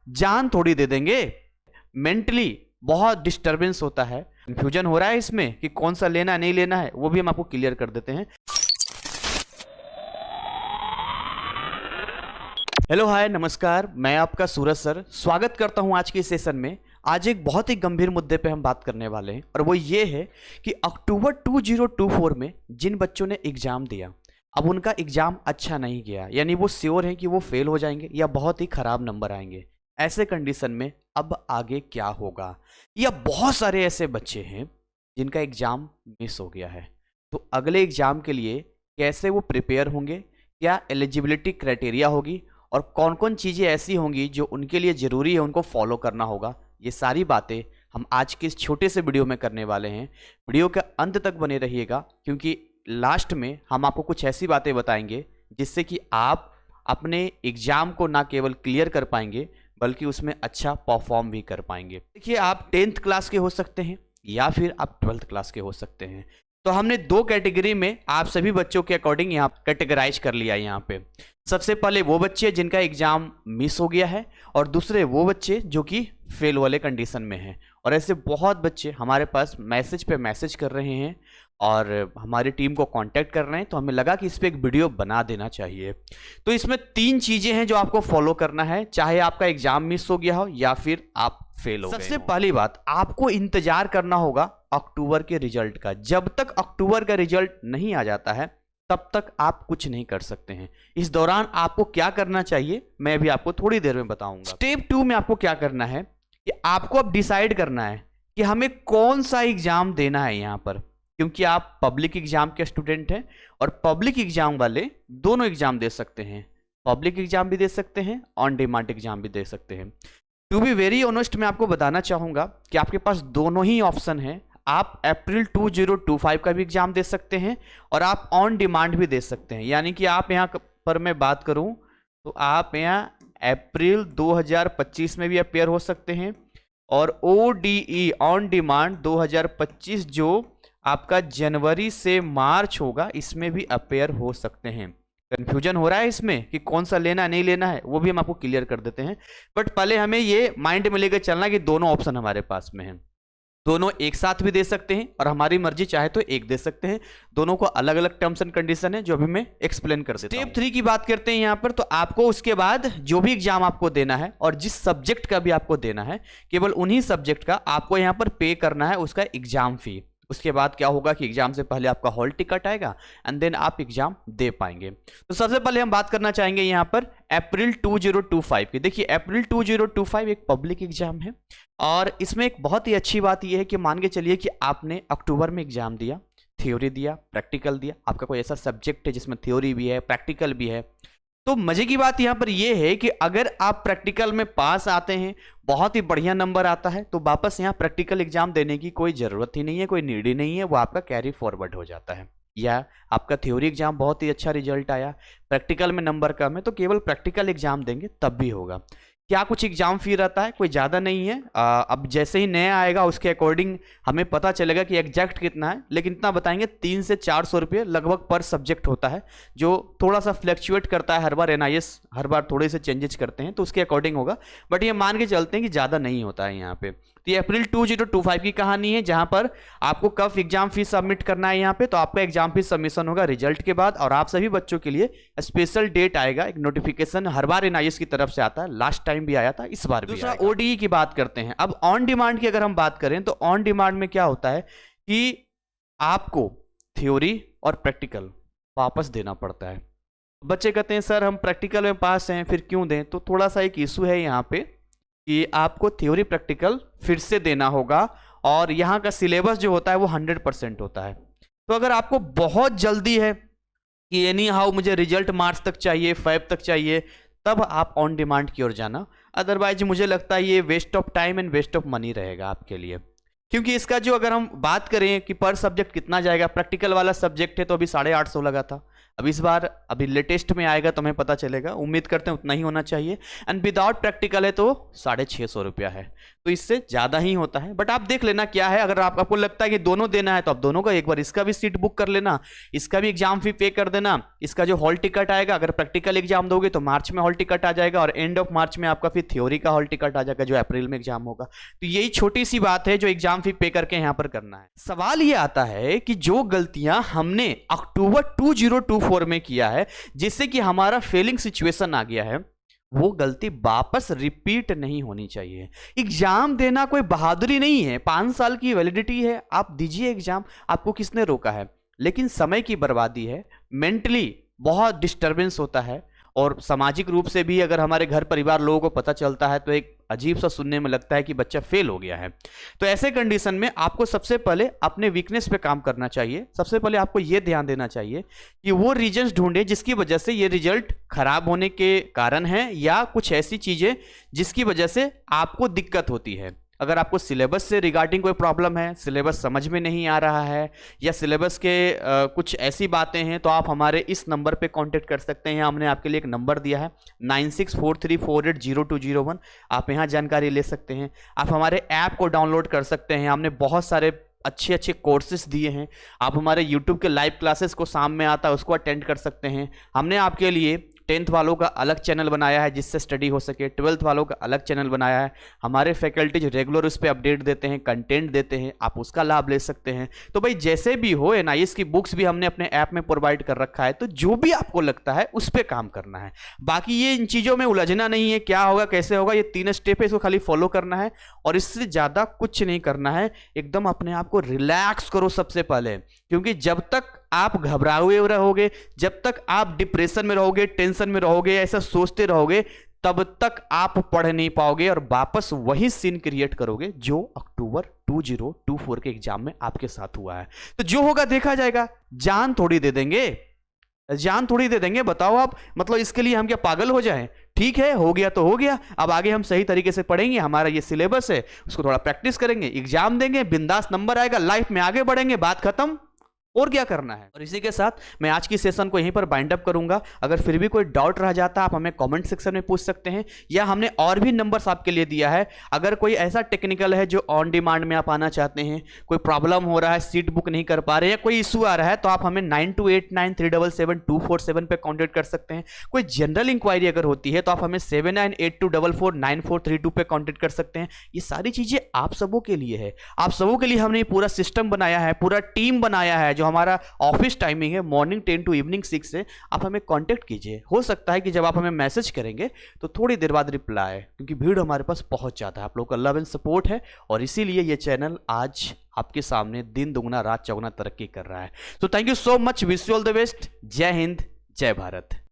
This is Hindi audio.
जान थोड़ी दे देंगे। मेंटली बहुत डिस्टरबेंस होता है, कंफ्यूजन हो रहा है इसमें कि कौन सा लेना नहीं लेना है, वो भी हम आपको क्लियर कर देते हैं। हेलो हाय नमस्कार, मैं आपका सूरज सर स्वागत करता हूं आज के सेशन में। आज एक बहुत ही गंभीर मुद्दे पे हम बात करने वाले हैं और वो ये है कि अक्टूबर 2024 में जिन बच्चों ने एग्जाम दिया, अब उनका एग्जाम अच्छा नहीं गया, यानी वो श्योर है कि वो फेल हो जाएंगे या बहुत ही खराब नंबर आएंगे। ऐसे कंडीशन में अब आगे क्या होगा, या बहुत सारे ऐसे बच्चे हैं जिनका एग्जाम मिस हो गया है, तो अगले एग्जाम के लिए कैसे वो प्रिपेयर होंगे, क्या एलिजिबिलिटी क्राइटेरिया होगी और कौन कौन चीज़ें ऐसी होंगी जो उनके लिए ज़रूरी है उनको फॉलो करना होगा, ये सारी बातें हम आज के इस छोटे से वीडियो में करने वाले हैं। वीडियो के अंत तक बने रहिएगा, क्योंकि लास्ट में हम आपको कुछ ऐसी बातें बताएंगे जिससे कि आप अपने एग्ज़ाम को ना केवल क्लियर कर पाएंगे बल्कि उसमें अच्छा परफॉर्म भी कर पाएंगे। देखिए, आप 10th क्लास के हो सकते हैं या फिर आप 12th क्लास के हो सकते हैं, तो हमने दो कैटेगरी में आप सभी बच्चों के अकॉर्डिंग यहाँ कैटेगराइज कर लिया। यहाँ पे सबसे पहले वो बच्चे जिनका एग्जाम मिस हो गया है और दूसरे वो बच्चे जो कि फेल वाले कंडीशन में हैं। और ऐसे बहुत बच्चे हमारे पास मैसेज पे मैसेज कर रहे हैं और हमारी टीम को कांटेक्ट कर रहे हैं, तो हमें लगा कि इस पर एक वीडियो बना देना चाहिए। तो इसमें 3 चीज़ें हैं जो आपको फॉलो करना है, चाहे आपका एग्जाम मिस हो गया हो या फिर आप फेल हो गए। सबसे पहली बात, आपको इंतजार करना होगा अक्टूबर के रिजल्ट का। जब तक अक्टूबर का रिजल्ट नहीं आ जाता है तब तक आप कुछ नहीं कर सकते हैं। इस दौरान आपको क्या करना चाहिए मैं अभी आपको थोड़ी देर में बताऊंगा। स्टेप 2 में आपको क्या करना है कि आपको अब डिसाइड करना है कि हमें कौन सा एग्जाम देना है यहाँ पर, क्योंकि आप पब्लिक एग्जाम के स्टूडेंट हैं और पब्लिक एग्जाम वाले दोनों एग्जाम दे सकते हैं। पब्लिक एग्जाम भी दे सकते हैं, ऑन डिमांड एग्जाम भी दे सकते हैं। टू बी वेरी ऑनेस्ट, मैं आपको बताना चाहूंगा कि आपके पास दोनों ही ऑप्शन है। आप अप्रैल 2025 का भी एग्जाम दे सकते हैं और आप ऑन डिमांड भी दे सकते हैं। यानी कि आप यहाँ पर मैं बात करूं तो आप यहाँ अप्रैल 2025 में भी अपेयर हो सकते हैं और ODE ऑन डिमांड 2025 जो आपका जनवरी से मार्च होगा इसमें भी अपेयर हो सकते हैं। कंफ्यूजन हो रहा है इसमें कि कौन सा लेना नहीं लेना है, वो भी हम आपको क्लियर कर देते हैं। बट पहले हमें ये माइंड में लेकर चलना कि दोनों ऑप्शन हमारे पास में हैं। दोनों एक साथ भी दे सकते हैं और हमारी मर्जी चाहे तो एक दे सकते हैं। दोनों को अलग अलग टर्म्स एंड कंडीशन है जो अभी मैं एक्सप्लेन कर देता हूं। स्टेप 3 की बात करते हैं यहाँ पर। तो आपको उसके बाद जो भी एग्जाम आपको देना है और जिस सब्जेक्ट का भी आपको देना है, केवल उन्हीं सब्जेक्ट का आपको यहाँ पर पे करना है उसका एग्जाम फी। उसके बाद क्या होगा कि एग्जाम से पहले आपका हॉल टिकट आएगा एंड देन आप एग्जाम दे पाएंगे। तो सबसे पहले हम बात करना चाहेंगे यहाँ पर अप्रैल 2025 की। देखिए, अप्रैल 2025 एक पब्लिक एग्जाम है और इसमें एक बहुत ही अच्छी बात यह है कि मान के चलिए कि आपने अक्टूबर में एग्जाम दिया, थ्योरी दिया, प्रैक्टिकल दिया, आपका कोई ऐसा सब्जेक्ट है जिसमें थ्योरी भी है प्रैक्टिकल भी है, तो मजे की बात यहां पर यह है कि अगर आप प्रैक्टिकल में पास आते हैं, बहुत ही बढ़िया नंबर आता है, तो वापस यहां प्रैक्टिकल एग्जाम देने की कोई जरूरत ही नहीं है, कोई नीड ही नहीं है, वो आपका कैरी फॉरवर्ड हो जाता है। या आपका थ्योरी एग्जाम बहुत ही अच्छा रिजल्ट आया, प्रैक्टिकल में नंबर कम है, तो केवल प्रैक्टिकल एग्जाम देंगे तब भी होगा। क्या कुछ एग्जाम फी रहता है, कोई ज़्यादा नहीं है। अब जैसे ही नया आएगा उसके अकॉर्डिंग हमें पता चलेगा कि एग्जैक्ट कितना है, लेकिन इतना बताएंगे 300 से 400 रुपये लगभग पर सब्जेक्ट होता है, जो थोड़ा सा फ्लैक्चुएट करता है। हर बार NIS हर बार थोड़े से चेंजेस करते हैं, तो उसके अकॉर्डिंग होगा, बट ये मान के चलते हैं कि ज़्यादा नहीं होता है यहाँ पे। तो ये अप्रैल 2025 की कहानी है, जहाँ पर आपको कब एग्जाम फीस सबमिट करना है यहाँ पे। तो आपका एग्जाम फीस सबमिशन होगा रिजल्ट के बाद और आप सभी बच्चों के लिए स्पेशल डेट आएगा, एक नोटिफिकेशन हर बार NIS की तरफ से आता है, लास्ट टाइम भी आया था, इस बार भी। दूसरा ODE की बात करते हैं। अब ऑन डिमांड की अगर हम बात करें तो ऑन डिमांड में क्या होता है कि आपको थ्योरी और प्रैक्टिकल वापस देना पड़ता है। बच्चे कहते हैं सर हम प्रैक्टिकल में पास हैं फिर क्यों दें, तो थोड़ा सा एक इशू है यहाँ पे कि आपको थ्योरी प्रैक्टिकल फिर से देना होगा और यहाँ का सिलेबस जो होता है वो 100% होता है। तो अगर आपको बहुत जल्दी है कि एनी हाउ मुझे रिजल्ट मार्च तक चाहिए, फेब तक चाहिए, तब आप ऑन डिमांड की ओर जाना। अदरवाइज मुझे लगता है ये waste of time and waste of money रहेगा आपके लिए, क्योंकि इसका जो अगर हम बात करें कि पर सब्जेक्ट कितना जाएगा, प्रैक्टिकल वाला सब्जेक्ट है तो अभी 850 लगा था, अब इस बार अभी लेटेस्ट में आएगा तो हमें पता चलेगा, उम्मीद करते हैं उतना ही होना चाहिए। एंड विदाउट प्रैक्टिकल है तो 650 रुपया है। तो इससे ज़्यादा ही होता है। बट आप देख लेना क्या है, अगर आपको लगता है कि दोनों देना है तो आप दोनों का एक बार इसका भी सीट बुक कर लेना, इसका भी एग्जाम फी पे कर देना। इसका जो हॉल टिकट आएगा, अगर प्रैक्टिकल एग्जाम दोगे तो मार्च में हॉल टिकट आ जाएगा, और एंड ऑफ मार्च में आपका फिर थ्योरी का हॉल टिकट आ जाएगा जो अप्रैल में एग्जाम होगा। तो यही छोटी सी बात है जो एग्जाम फी पे करके यहाँ पर करना है। सवाल ये आता है कि जो गलतियां हमने अक्टूबर 2024 में किया है, जिससे कि हमारा फेलिंग सिचुएशन आ गया है, वो गलती वापस रिपीट नहीं होनी चाहिए। एग्जाम देना कोई बहादुरी नहीं है, 5 साल की वैलिडिटी है, आप दीजिए एग्जाम, आपको किसने रोका है। लेकिन समय की बर्बादी है, मेंटली बहुत डिस्टरबेंस होता है, और सामाजिक रूप से भी अगर हमारे घर परिवार लोगों को पता चलता है तो एक अजीब सा सुनने में लगता है कि बच्चा फेल हो गया है। तो ऐसे कंडीशन में आपको सबसे पहले अपने वीकनेस पे काम करना चाहिए। सबसे पहले आपको यह ध्यान देना चाहिए कि वो रीजंस ढूंढे जिसकी वजह से ये रिजल्ट खराब होने के कारण है, या कुछ ऐसी चीजें जिसकी वजह से आपको दिक्कत होती है। अगर आपको सिलेबस से रिगार्डिंग कोई प्रॉब्लम है, सिलेबस समझ में नहीं आ रहा है, या सिलेबस के कुछ ऐसी बातें हैं, तो आप हमारे इस नंबर पे कांटेक्ट कर सकते हैं। हमने आपके लिए एक नंबर दिया है 9643480201, आप यहाँ जानकारी ले सकते हैं। आप हमारे ऐप को डाउनलोड कर सकते हैं, हमने बहुत सारे अच्छे अच्छे कोर्सेज दिए हैं। आप हमारे YouTube के लाइव क्लासेस को शाम में आता है उसको अटेंड कर सकते हैं। हमने आपके लिए 10th वालों का अलग चैनल बनाया है जिससे स्टडी हो सके, 12th वालों का अलग चैनल बनाया है। हमारे फैकल्टीज रेगुलर उस पर अपडेट देते हैं, कंटेंट देते हैं, आप उसका लाभ ले सकते हैं। तो भाई जैसे भी हो, NIS की बुक्स भी हमने अपने ऐप में प्रोवाइड कर रखा है, तो जो भी आपको लगता है उस पर काम करना है। बाकी ये इन चीज़ों में उलझना नहीं है, क्या होगा कैसे होगा, ये 3 स्टेप है, इसको खाली फॉलो करना है और इससे ज़्यादा कुछ नहीं करना है। एकदम अपने आप को रिलैक्स करो सबसे पहले, क्योंकि जब तक आप घबराए हुए रहोगे, जब तक आप डिप्रेशन में रहोगे, टेंशन में रहोगे, ऐसा सोचते रहोगे, तब तक आप पढ़ नहीं पाओगे और वापस वही सीन क्रिएट करोगे जो अक्टूबर 2024 के एग्जाम में आपके साथ हुआ है। तो जो होगा देखा जाएगा, जान थोड़ी दे देंगे, जान थोड़ी दे देंगे, बताओ आप, मतलब इसके लिए हम क्या पागल हो जाएं? ठीक है, हो गया तो हो गया, अब आगे हम सही तरीके से पढ़ेंगे, हमारा ये सिलेबस है उसको थोड़ा प्रैक्टिस करेंगे, एग्जाम देंगे, बिंदास नंबर आएगा, लाइफ में आगे बढ़ेंगे, बात खत्म। और क्या करना है। और इसी के साथ मैं आज की सेशन को यहीं पर बाइंड अप करूंगा। अगर फिर भी कोई डाउट रह जाता है आप हमें कमेंट सेक्शन में पूछ सकते हैं, या हमने और भी नंबर्स आपके लिए दिया है। अगर कोई ऐसा टेक्निकल है जो ऑन डिमांड में आप आना चाहते हैं, कोई प्रॉब्लम हो रहा है, सीट बुक नहीं कर पा रहे हैं, कोई इशू आ रहा है, तो आप हमें 9289377247 पे कॉन्टेक्ट कर सकते हैं। कोई जनरल इंक्वायरी अगर होती है तो आप हमें 7982449432 पे कॉन्टेक्ट कर सकते हैं। ये सारी चीजें आप सबों के लिए है, आप सबों के लिए हमने पूरा सिस्टम बनाया है, पूरा टीम बनाया है। जो हमारा ऑफिस टाइमिंग है मॉर्निंग 10 टू इवनिंग 6 से, आप हमें कांटेक्ट कीजिए। हो सकता है कि जब आप हमें मैसेज करेंगे तो थोड़ी देर बाद रिप्लाई, क्योंकि भीड़ हमारे पास बहुत ज़्यादा है। आप लोग का लव एंड सपोर्ट है और इसीलिए ये चैनल आज आपके सामने दिन दुगना रात चौगुना तरक्की कर रहा है। तो thank you so much, wish you all the best. जय हिंद, जय भारत।